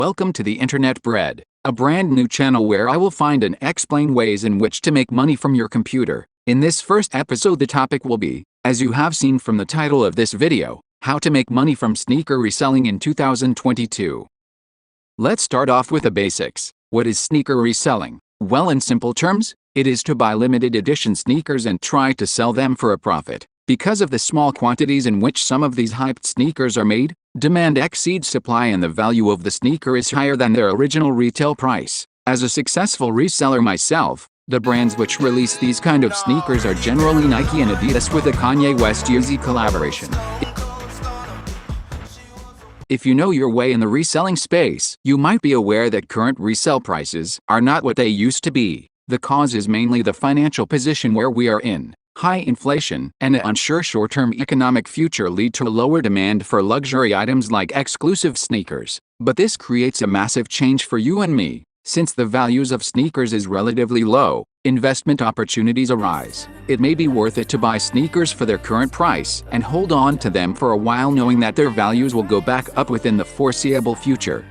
Welcome to the Internet Bread, a brand new channel where I will find and explain ways in which to make money from your computer. In this first episode, the topic will be, as you have seen from the title of this video, how to make money from sneaker reselling in 2022. Let's start off with the basics. What is sneaker reselling? Well, in simple terms, it is to buy limited edition sneakers and try to sell them for a profit. Because of the small quantities in which some of these hyped sneakers are made, demand exceeds supply and the value of the sneaker is higher than their original retail price. As a successful reseller myself, the brands which release these kind of sneakers are generally Nike and Adidas with a Kanye West Yeezy collaboration. If you know your way in the reselling space, you might be aware that current resale prices are not what they used to be. The cause is mainly the financial position where we are in. High inflation and an unsure short-term economic future lead to a lower demand for luxury items like exclusive sneakers. But this creates a massive change for you and me. Since the values of sneakers is relatively low, investment opportunities arise. It may be worth it to buy sneakers for their current price and hold on to them for a while knowing that their values will go back up within the foreseeable future.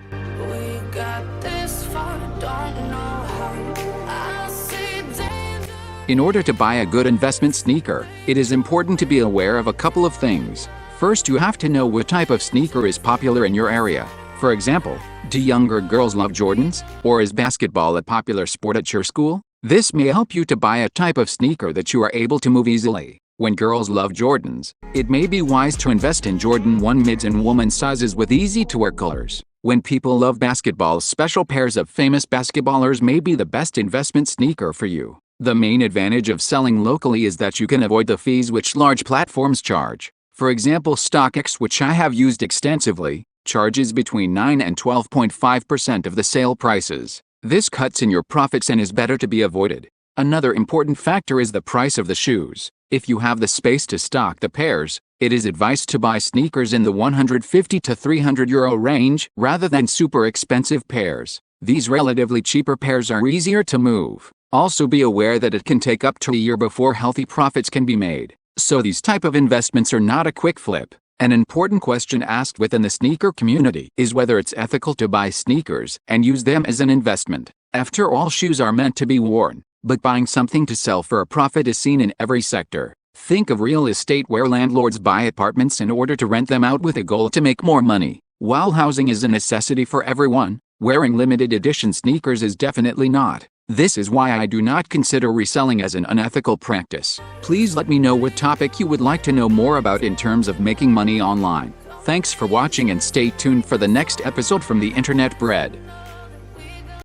In order to buy a good investment sneaker, it is important to be aware of a couple of things. First, you have to know what type of sneaker is popular in your area. For example, do younger girls love Jordans? Or is basketball a popular sport at your school? This may help you to buy a type of sneaker that you are able to move easily. When girls love Jordans, it may be wise to invest in Jordan 1 mids and women's sizes with easy-to-wear colors. When people love basketball, special pairs of famous basketballers may be the best investment sneaker for you. The main advantage of selling locally is that you can avoid the fees which large platforms charge. For example, StockX, which I have used extensively, charges between 9 and 12.5% of the sale prices. This cuts in your profits and is better to be avoided. Another important factor is the price of the shoes. If you have the space to stock the pairs, it is advised to buy sneakers in the 150 to 300 euro range rather than super expensive pairs. These relatively cheaper pairs are easier to move. Also be aware that it can take up to a year before healthy profits can be made. So these type of investments are not a quick flip. An important question asked within the sneaker community is whether it's ethical to buy sneakers and use them as an investment. After all, shoes are meant to be worn, but buying something to sell for a profit is seen in every sector. Think of real estate where landlords buy apartments in order to rent them out with a goal to make more money. While housing is a necessity for everyone, wearing limited edition sneakers is definitely not. This is why I do not consider reselling as an unethical practice. Please let me know what topic you would like to know more about in terms of making money online. Thanks for watching and stay tuned for the next episode from the Internet Bread.